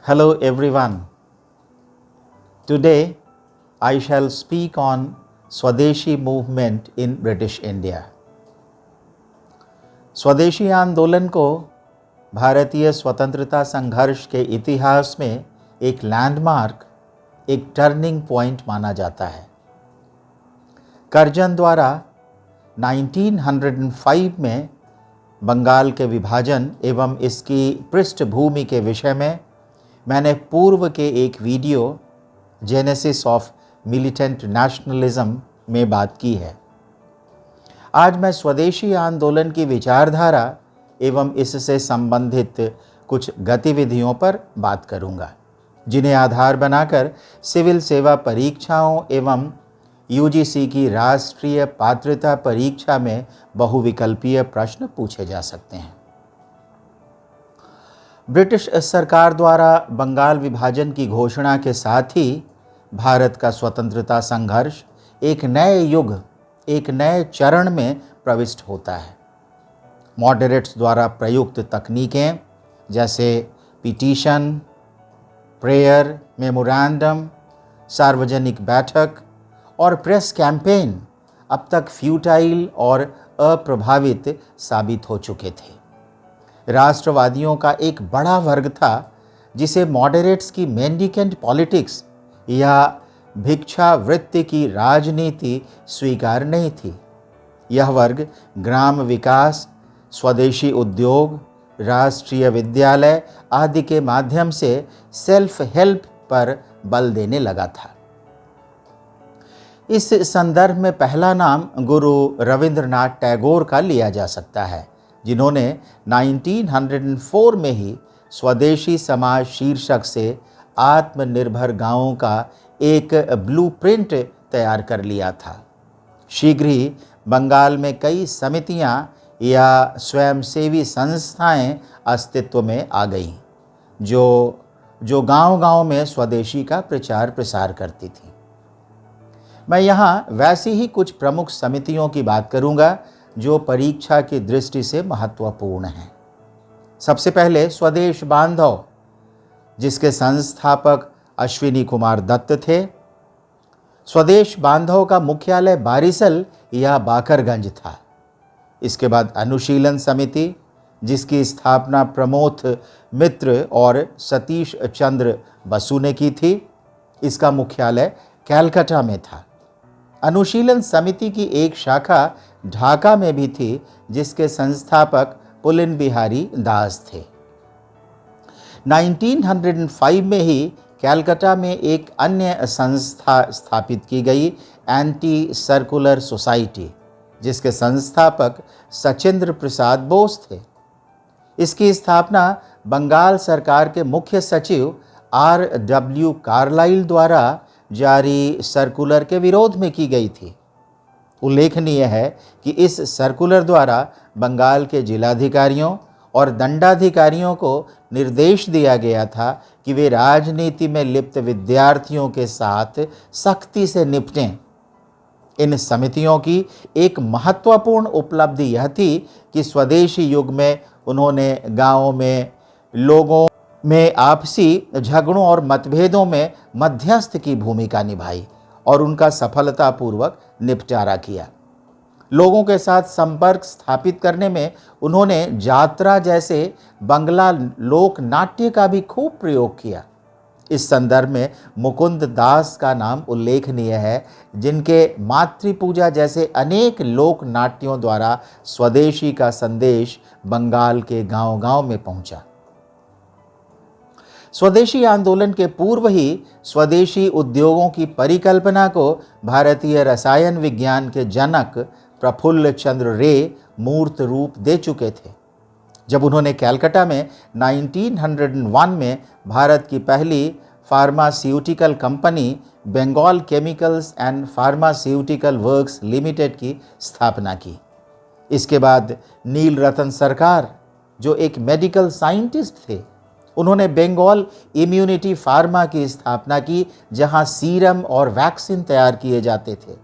Hello everyone. Today I shall speak on Swadeshi movement in British India. स्वदेशी आंदोलन को भारतीय स्वतंत्रता संघर्ष के इतिहास में एक लैंडमार्क, एक टर्निंग पॉइंट माना जाता है। कर्जन द्वारा 1905 में बंगाल के विभाजन एवं इसकी पृष्ठभूमि के विषय में मैंने पूर्व के एक video genesis of militant nationalism में बात की है। आज मैं स्वदेशी आंदोलन की विचारधारा एवं इससे संबंधित कुछ गतिविधियों पर बात करूंगा, जिन्हें आधार बनाकर सिविल सेवा परीक्षाओं एवं यूजीसी की राष्ट्रीय पात्रता परीक्षा में बहुविकल्पीय प्रश्न पूछे जा सकते हैं। ब्रिटिश सरकार द्वारा बंगाल विभाजन की घोषणा के साथ ही भारत का स्वतंत्रता संघर्ष एक नए युग, एक नए चरण में प्रविष्ट होता है। मॉडरेट्स द्वारा प्रयुक्त तकनीकें जैसे पिटीशन, प्रेयर, मेमोरेंडम, सार्वजनिक बैठक और प्रेस कैंपेन अब तक फ्यूटाइल और अप्रभावित साबित हो चुके थे। राष्ट्रवादियों का एक बड़ा वर्ग था जिसे मॉडरेट्स की मेंडिकेंट पॉलिटिक्स या भिक्षावृत्ति की राजनीति स्वीकार नहीं थी। यह वर्ग ग्राम विकास, स्वदेशी उद्योग, राष्ट्रीय विद्यालय आदि के माध्यम से सेल्फ हेल्प पर बल देने लगा था। इस संदर्भ में पहला नाम गुरु रविंद्रनाथ टैगोर का लिया जा सकता है, जिन्होंने 1904 में ही स्वदेशी समाज शीर्षक से आत्मनिर्भर गांवों का एक ब्लूप्रिंट तैयार कर लिया था। शीघ्र ही बंगाल में कई समितियां या स्वयंसेवी संस्थाएं अस्तित्व में आ गईं, जो गांव-गांव में स्वदेशी का प्रचार प्रसार करती थी। मैं यहाँ वैसी ही कुछ प्रमुख समितियों की बात करूँगा जो परीक्षा की दृष्टि से महत्वपूर्ण हैं। सबसे पहले स्वदेश बांधव, जिसके संस्थापक अश्विनी कुमार दत्त थे। स्वदेश बांधव का मुख्यालय बारिसल या बाकरगंज था। इसके बाद अनुशीलन समिति, जिसकी स्थापना प्रमोद मित्र और सतीश चंद्र बसु ने की थी। इसका मुख्यालय कैलकाटा में था। अनुशीलन समिति की एक शाखा ढाका में भी थी, जिसके संस्थापक पुलिन बिहारी दास थे। 1905 में ही कैलकाटा में एक अन्य संस्था स्थापित की गई, एंटी सर्कुलर सोसाइटी, जिसके संस्थापक सचिंद्र प्रसाद बोस थे। इसकी स्थापना बंगाल सरकार के मुख्य सचिव R.W. कार्लाइल द्वारा जारी सर्कुलर के विरोध में की गई थी। उल्लेखनीय है कि इस सर्कुलर द्वारा बंगाल के जिलाधिकारियों और दंडाधिकारियों को निर्देश दिया गया था कि वे राजनीति में लिप्त विद्यार्थियों के साथ सख्ती से निपटें। इन समितियों की एक महत्वपूर्ण उपलब्धि यह थी कि स्वदेशी युग में उन्होंने गांवों में लोगों में आपसी झगड़ों और मतभेदों में मध्यस्थ की भूमिका निभाई और उनका सफलतापूर्वक निपटारा किया। लोगों के साथ संपर्क स्थापित करने में उन्होंने जात्रा जैसे बंगला लोक नाट्य का भी खूब प्रयोग किया। इस संदर्भ में मुकुंद दास का नाम उल्लेखनीय है, जिनके मातृपूजा जैसे अनेक लोक नाट्यों द्वारा स्वदेशी का संदेश बंगाल के गांव-गांव में पहुंचा। स्वदेशी आंदोलन के पूर्व ही स्वदेशी उद्योगों की परिकल्पना को भारतीय रसायन विज्ञान के जनक प्रफुल्ल चंद्र रे मूर्त रूप दे चुके थे, जब उन्होंने कैलकाटा में 1901 में भारत की पहली pharmaceutical company Bengal chemicals and pharmaceutical works limited की स्थापना की। इसके बाद नील रतन सरकार, जो एक मेडिकल साइंटिस्ट थे, उन्होंने बंगाल इम्यूनिटी फार्मा की स्थापना की, जहां सीरम और वैक्सीन तैयार किए जाते थे।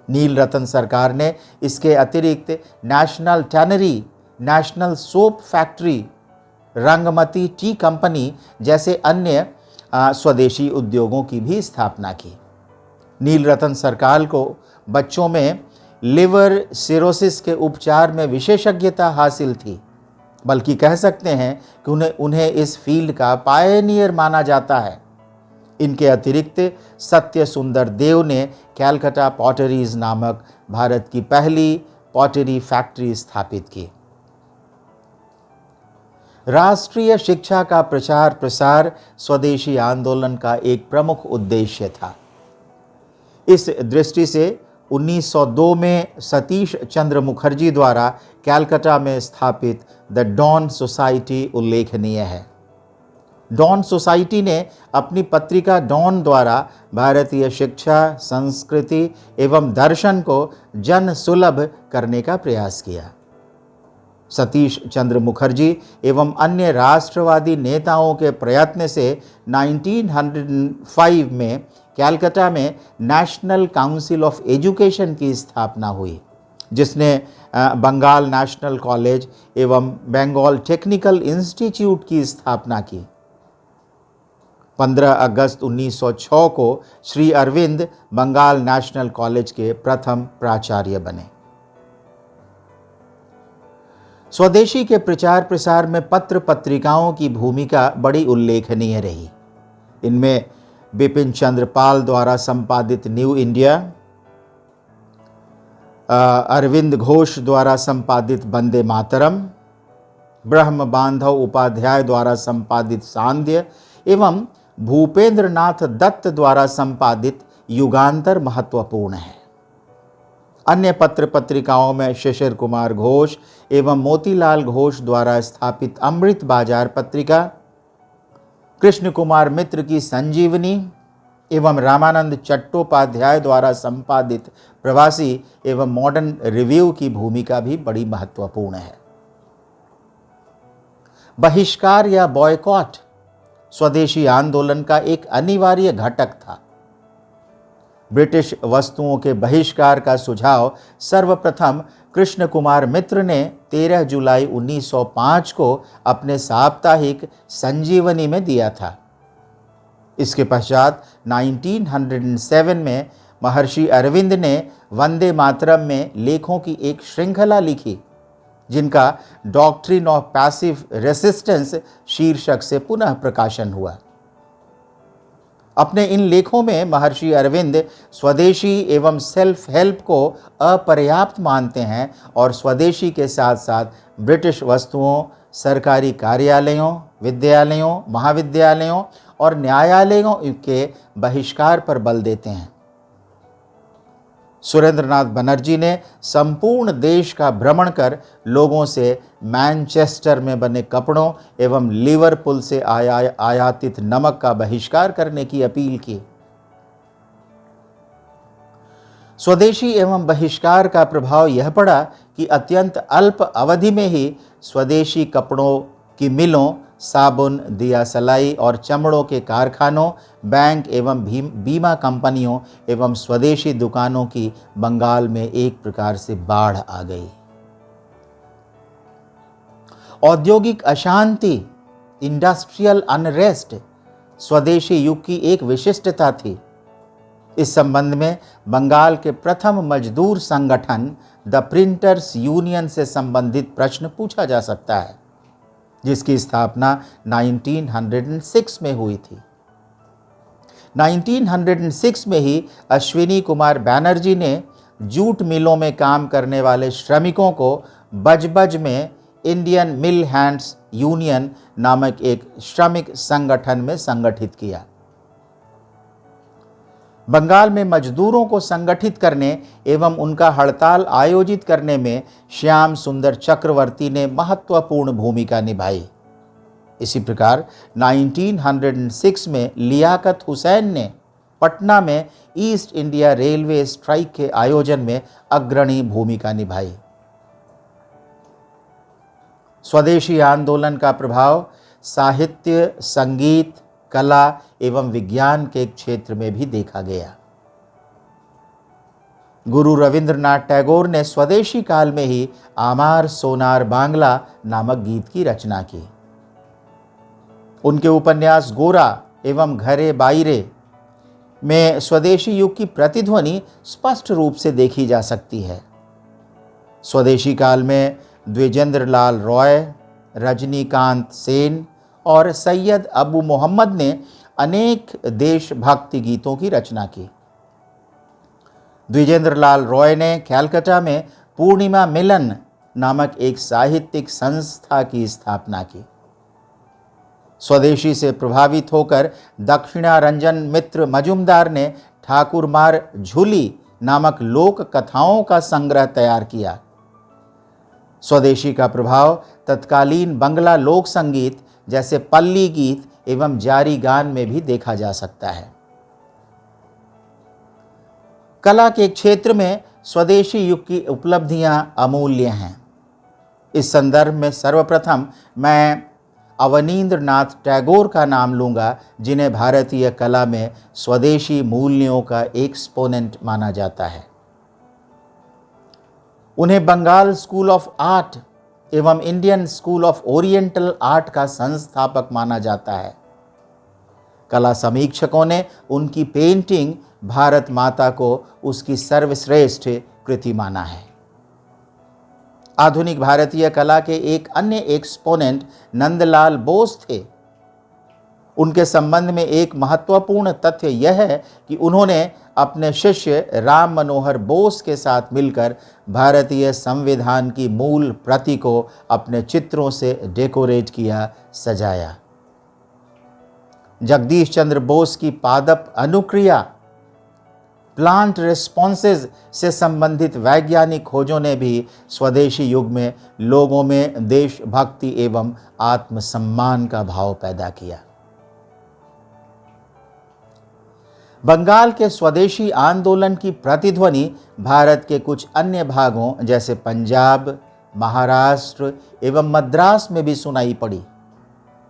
नील रतन सरकार ने इसके अतिरिक्त national tannery, national soap factory Rangamati tea company जैसे अन्य स्वदेशी उद्योगों की भी स्थापना की। नीलरतन सरकार को बच्चों में लिवर सिरोसिस के उपचार में विशेषज्ञता हासिल थी, बल्कि कह सकते हैं कि उन्हें इस फील्ड का पायनियर माना जाता है। इनके अतिरिक्त सत्य सुंदर देव ने कैलकाटा पॉटरीज नामक भारत की पहली पॉटरी फैक्ट्री स्थापित की। राष्ट्रीय शिक्षा का प्रचार प्रसार स्वदेशी आंदोलन का एक प्रमुख उद्देश्य था। इस दृष्टि से 1902 में सतीश चंद्र मुखर्जी द्वारा कैलकाटा में स्थापित द डॉन सोसाइटी उल्लेखनीय है। डॉन सोसाइटी ने अपनी पत्रिका डॉन द्वारा भारतीय शिक्षा, संस्कृति एवं दर्शन को जन सुलभ करने का प्रयास किया। सतीश चंद्र मुखर्जी एवं अन्य राष्ट्रवादी नेताओं के प्रयत्न से 1905 में कैलकाटा में नेशनल काउंसिल ऑफ एजुकेशन की स्थापना हुई, जिसने बंगाल नेशनल कॉलेज एवं बंगाल टेक्निकल इंस्टीट्यूट की स्थापना की। 15 अगस्त 1906 को श्री अरविंद बंगाल नेशनल कॉलेज के प्रथम प्राचार्य बने। स्वदेशी के प्रचार प्रसार में पत्र पत्रिकाओं की भूमिका बड़ी उल्लेखनीय रही। इनमें बिपिन चंद्र पाल द्वारा संपादित न्यू इंडिया, अरविंद घोष द्वारा संपादित वंदे मातरम, ब्रह्म बांधव उपाध्याय द्वारा संपादित सांध्य एवं भूपेंद्र नाथ दत्त द्वारा संपादित युगांतर महत्वपूर्ण है। अन्य पत्र पत्रिकाओं में शिशिर कुमार घोष एवं मोतीलाल घोष द्वारा स्थापित अमृत बाजार पत्रिका, कृष्ण कुमार मित्र की संजीवनी एवं रामानंद चट्टोपाध्याय द्वारा संपादित प्रवासी एवं मॉडर्न रिव्यू की भूमिका भी बड़ी महत्वपूर्ण है। बहिष्कार या बॉयकॉट स्वदेशी आंदोलन का एक अनिवार्य घटक था। ब्रिटिश वस्तुओं के बहिष्कार का सुझाव सर्वप्रथम कृष्ण कुमार मित्र ने 13 जुलाई 1905 को अपने साप्ताहिक संजीवनी में दिया था। इसके पश्चात 1907 में महर्षि अरविंद ने वंदे मातरम में लेखों की एक श्रृंखला लिखी, जिनका डॉक्ट्रिन ऑफ पैसिव रेसिस्टेंस शीर्षक से पुनः प्रकाशन हुआ। अपने इन लेखों में महर्षि अरविंद स्वदेशी एवं सेल्फ हेल्प को अपर्याप्त मानते हैं और स्वदेशी के साथ साथ ब्रिटिश वस्तुओं, सरकारी कार्यालयों, विद्यालयों, महाविद्यालयों और न्यायालयों के बहिष्कार पर बल देते हैं। सुरेंद्रनाथ बनर्जी ने संपूर्ण देश का भ्रमण कर लोगों से मैनचेस्टर में बने कपड़ों एवं लिवरपूल से आयातित नमक का बहिष्कार करने की अपील की। स्वदेशी एवं बहिष्कार का प्रभाव यह पड़ा कि अत्यंत अल्प अवधि में ही स्वदेशी कपड़ों की मिलों, साबुन, दिया सलाई और चमड़ों के कारखानों, बैंक एवं बीमा कंपनियों एवं स्वदेशी दुकानों की बंगाल में एक प्रकार से बाढ़ आ गई। औद्योगिक अशांति, इंडस्ट्रियल अनरेस्ट स्वदेशी युग की एक विशिष्टता थी। इस संबंध में बंगाल के प्रथम मजदूर संगठन द प्रिंटर्स यूनियन से संबंधित प्रश्न पूछा जा सकता है, जिसकी स्थापना 1906 में हुई थी। 1906 में ही अश्विनी कुमार बैनर्जी ने जूट मिलों में काम करने वाले श्रमिकों को बजबज में इंडियन मिल हैंड्स यूनियन नामक एक श्रमिक संगठन में संगठित किया। बंगाल में मजदूरों को संगठित करने एवं उनका हड़ताल आयोजित करने में श्याम सुंदर चक्रवर्ती ने महत्वपूर्ण भूमिका निभाई। इसी प्रकार 1906 में लियाकत हुसैन ने पटना में ईस्ट इंडिया रेलवे स्ट्राइक के आयोजन में अग्रणी भूमिका निभाई। स्वदेशी आंदोलन का प्रभाव साहित्य, संगीत, कला एवं विज्ञान के क्षेत्र में भी देखा गया। गुरु रविंद्रनाथ टैगोर ने स्वदेशी काल में ही आमार सोनार बांग्ला नामक गीत की रचना की। उनके उपन्यास गोरा एवं घरे बाइरे में स्वदेशी युग की प्रतिध्वनि स्पष्ट रूप से देखी जा सकती है। स्वदेशी काल में द्विजेंद्र लाल रॉय, रजनीकांत सेन और सैयद अबू मोहम्मद ने अनेक देशभक्ति गीतों की रचना की। द्विजेंद्र लाल रॉय ने कैलकाटा में पूर्णिमा मिलन नामक एक साहित्यिक संस्था की स्थापना की। स्वदेशी से प्रभावित होकर दक्षिणारंजन मित्र मजुमदार ने ठाकुर मार झूली नामक लोक कथाओं का संग्रह तैयार किया। स्वदेशी का प्रभाव तत्कालीन बंगला लोक संगीत जैसे पल्ली गीत एवं जारी गान में भी देखा जा सकता है। कला के क्षेत्र में स्वदेशी युग की उपलब्धियां अमूल्य हैं। इस संदर्भ में सर्वप्रथम मैं अवनींद्रनाथ टैगोर का नाम लूंगा, जिन्हें भारतीय कला में स्वदेशी मूल्यों का एक्सपोनेंट माना जाता है। उन्हें बंगाल स्कूल ऑफ आर्ट एवं Indian school of oriental art का संस्थापक माना जाता है। कला समीक्षकों ने उनकी पेंटिंग भारत माता को उसकी सर्वश्रेष्ठ कृति माना है। आधुनिक भारतीय कला के एक अन्य एक्सपोनेंट नंदलाल बोस थे। उनके संबंध में एक महत्वपूर्ण तथ्य यह है कि उन्होंने अपने शिष्य राम मनोहर बोस के साथ मिलकर भारतीय संविधान की मूल प्रति को अपने चित्रों से डेकोरेट किया, सजाया। जगदीश चंद्र बोस की पादप अनुक्रिया, प्लांट रिस्पॉन्सेज से संबंधित वैज्ञानिक खोजों ने भी स्वदेशी युग में लोगों में देशभक्ति एवं आत्मसम्मान का भाव पैदा किया। बंगाल के स्वदेशी आंदोलन की प्रतिध्वनि भारत के कुछ अन्य भागों जैसे पंजाब, महाराष्ट्र एवं मद्रास में भी सुनाई पड़ी।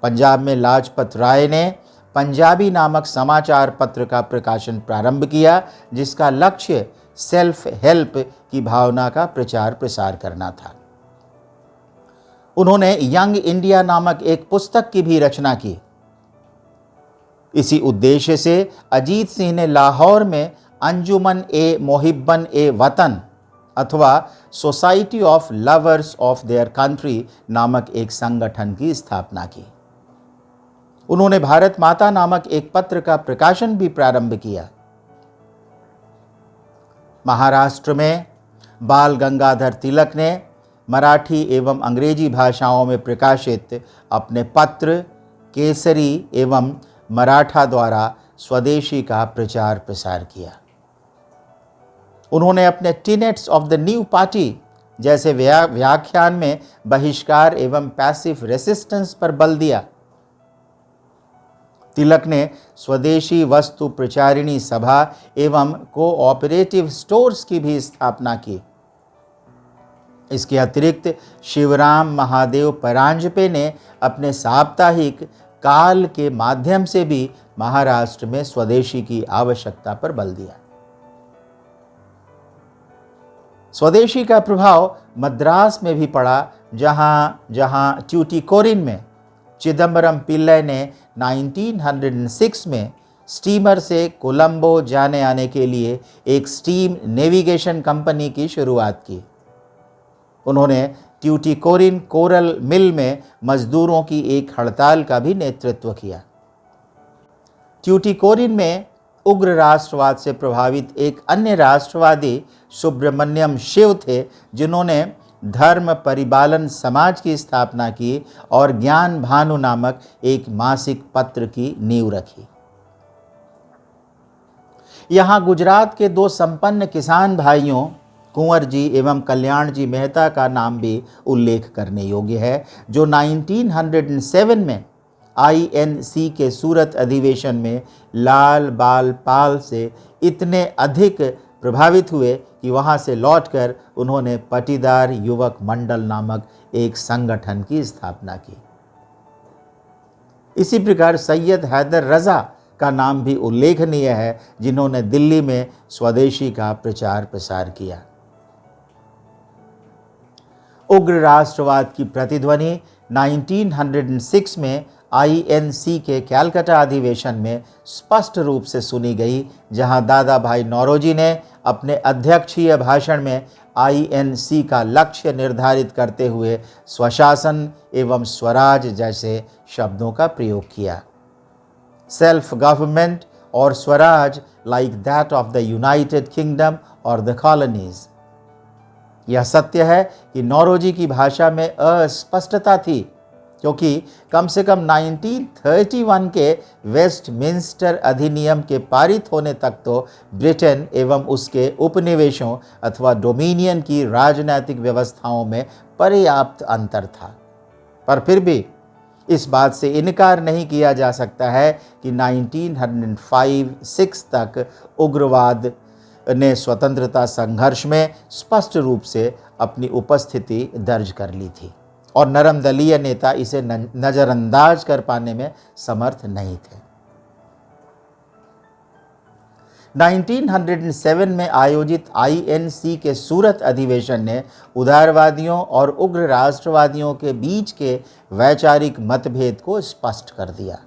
पंजाब में लाजपत राय ने पंजाबी नामक समाचार पत्र का प्रकाशन प्रारंभ किया, जिसका लक्ष्य सेल्फ हेल्प की भावना का प्रचार प्रसार करना था। उन्होंने यंग इंडिया नामक एक पुस्तक की भी रचना की। इसी उद्देश्य से अजीत सिंह ने लाहौर में अंजुमन ए मोहिब्बन ए वतन अथवा society of lovers of their country नामक एक संगठन की स्थापना की। उन्होंने भारत माता नामक एक पत्र का प्रकाशन भी प्रारंभ किया। महाराष्ट्र में बाल गंगाधर तिलक ने मराठी एवं अंग्रेजी भाषाओं में प्रकाशित अपने पत्र केसरी एवं मराठा द्वारा स्वदेशी का प्रचार प्रसार किया। उन्होंने अपने tenets of the new party जैसे व्याख्यान में बहिष्कार एवं पैसिव रेसिस्टेंस पर बल दिया। तिलक ने स्वदेशी वस्तु प्रचारिणी सभा एवं कोऑपरेटिव स्टोर्स की भी स्थापना की। इसके अतिरिक्त शिवराम महादेव परांजपे ने अपने साप्ताहिक काल के माध्यम से भी महाराष्ट्र में स्वदेशी की आवश्यकता पर बल दिया। स्वदेशी का प्रभाव मद्रास में भी पड़ा, जहां ट्यूटिकोरिन में चिदम्बरम पिल्लई ने 1906 में स्टीमर से कोलंबो जाने आने के लिए एक स्टीम नेविगेशन कंपनी की शुरुआत की। उन्होंने ट्यूटिकोरिन कोरल मिल में मजदूरों की एक हड़ताल का भी नेतृत्व किया। ट्यूटिकोरिन में उग्र राष्ट्रवाद से प्रभावित एक अन्य राष्ट्रवादी सुब्रमण्यम शिव थे, जिन्होंने धर्म परिपालन समाज की स्थापना की और ज्ञान भानु नामक एक मासिक पत्र की नींव रखी। यहाँ गुजरात के दो संपन्न किसान भाइयों कुंवर जी एवं कल्याण जी मेहता का नाम भी उल्लेख करने योग्य है, जो 1907 में INC के सूरत अधिवेशन में लाल बाल पाल से इतने अधिक प्रभावित हुए कि वहां से लौटकर उन्होंने पटीदार युवक मंडल नामक एक संगठन की स्थापना की। इसी प्रकार सैयद हैदर रजा का नाम भी उल्लेखनीय है, जिन्होंने दिल्ली में स्वदेशी का प्रचार प्रसार किया। उग्र राष्ट्रवाद की प्रतिध्वनि 1906 में आईएनसी के कैलकाटा अधिवेशन में स्पष्ट रूप से सुनी गई, जहां दादा भाई नौरोजी ने अपने अध्यक्षीय भाषण में आईएनसी का लक्ष्य निर्धारित करते हुए स्वशासन एवं स्वराज जैसे शब्दों का प्रयोग किया। सेल्फ गवर्नमेंट और Swaraj like that of the United kingdom और द कॉलोनीज। यह सत्य है कि नौरोजी की भाषा में अस्पष्टता थी, क्योंकि कम से कम 1931 के वेस्टमिंस्टर अधिनियम के पारित होने तक तो ब्रिटेन एवं उसके उपनिवेशों अथवा डोमिनियन की राजनीतिक व्यवस्थाओं में पर्याप्त अंतर था। पर फिर भी इस बात से इनकार नहीं किया जा सकता है कि 1905-6 तक उग्रवाद ने स्वतंत्रता संघर्ष में स्पष्ट रूप से अपनी उपस्थिति दर्ज कर ली थी और नरम दलीय नेता इसे नज़रअंदाज कर पाने में समर्थ नहीं थे। 1907 में आयोजित आईएनसी के सूरत अधिवेशन ने उदारवादियों और उग्र राष्ट्रवादियों के बीच के वैचारिक मतभेद को स्पष्ट कर दिया।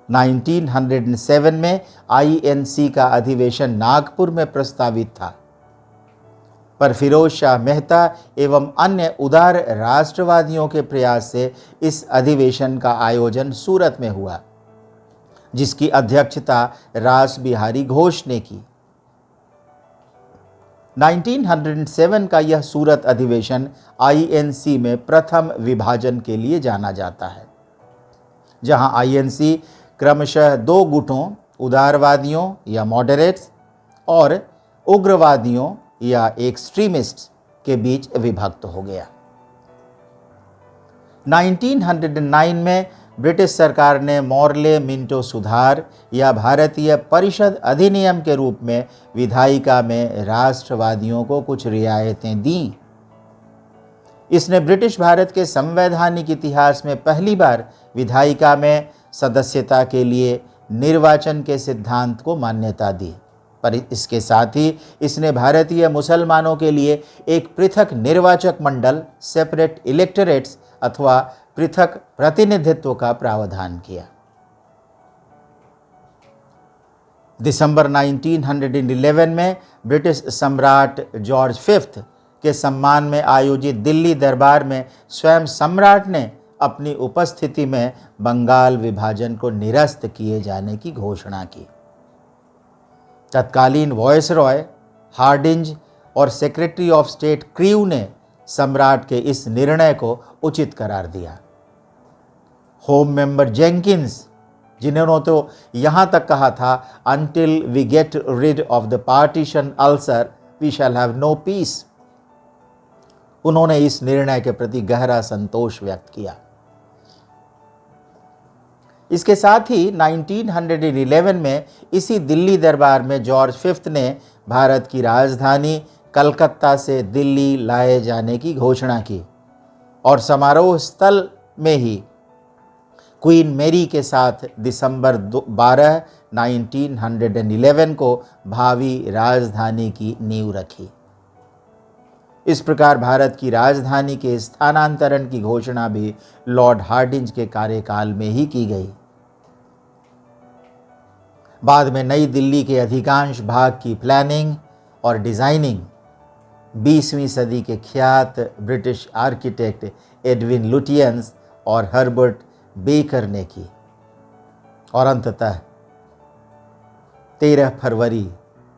1907 में आईएनसी का अधिवेशन नागपुर में प्रस्तावित था, पर फिरोज शाह मेहता एवं अन्य उदार राष्ट्रवादियों के प्रयास से इस अधिवेशन का आयोजन सूरत में हुआ, जिसकी अध्यक्षता रास बिहारी घोष ने की। 1907 का यह सूरत अधिवेशन आईएनसी में प्रथम विभाजन के लिए जाना जाता है, जहां आईएनसी क्रमशः दो गुटों, उदारवादियों या मॉडरेट्स और उग्रवादियों या एक्सट्रीमिस्ट्स के बीच विभक्त हो गया। 1909 में ब्रिटिश सरकार ने मॉर्ले मिंटो सुधार या भारतीय परिषद अधिनियम के रूप में विधायिका में राष्ट्रवादियों को कुछ रियायतें दी। इसने ब्रिटिश भारत के संवैधानिक इतिहास में पहली बार विधायिका में सदस्यता के लिए निर्वाचन के सिद्धांत को मान्यता दी, पर इसके साथ ही इसने भारतीय मुसलमानों के लिए एक पृथक निर्वाचक मंडल, सेपरेट इलेक्टोरेट्स अथवा पृथक प्रतिनिधित्व का प्रावधान किया। दिसंबर 1911 में ब्रिटिश सम्राट जॉर्ज फिफ्थ के सम्मान में आयोजित दिल्ली दरबार में स्वयं सम्राट ने अपनी उपस्थिति में बंगाल विभाजन को निरस्त किए जाने की घोषणा की। तत्कालीन वॉयसरॉय हार्डिंज और सेक्रेटरी ऑफ स्टेट क्रीव ने सम्राट के इस निर्णय को उचित करार दिया। होम मेंबर जेंकिंस, जिन्होंने तो यहाँ तक कहा था, until we get rid of the partition ulcer we shall have no peace, उन्होंने इस निर्णय के प्रति गहरा संतोष व्यक्त किया। इसके साथ ही 1911 में इसी दिल्ली दरबार में जॉर्ज फिफ्थ ने भारत की राजधानी कलकत्ता से दिल्ली लाए जाने की घोषणा की और समारोह स्थल में ही क्वीन मेरी के साथ दिसंबर 12, 1911 को भावी राजधानी की नींव रखी। इस प्रकार भारत की राजधानी के स्थानांतरण की घोषणा भी लॉर्ड हार्डिंज के कार्यकाल में ही की गई। बाद में नई दिल्ली के अधिकांश भाग की प्लानिंग और डिजाइनिंग 20वीं सदी के ख्यात ब्रिटिश आर्किटेक्ट एडविन लुटियंस और हर्बर्ट बेकर ने की और अंततः 13 फरवरी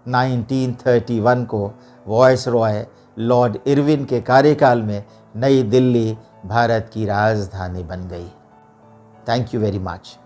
1931 को वॉयसरॉय लॉर्ड इरविन के कार्यकाल में नई दिल्ली भारत की राजधानी बन गई। Thank you very much.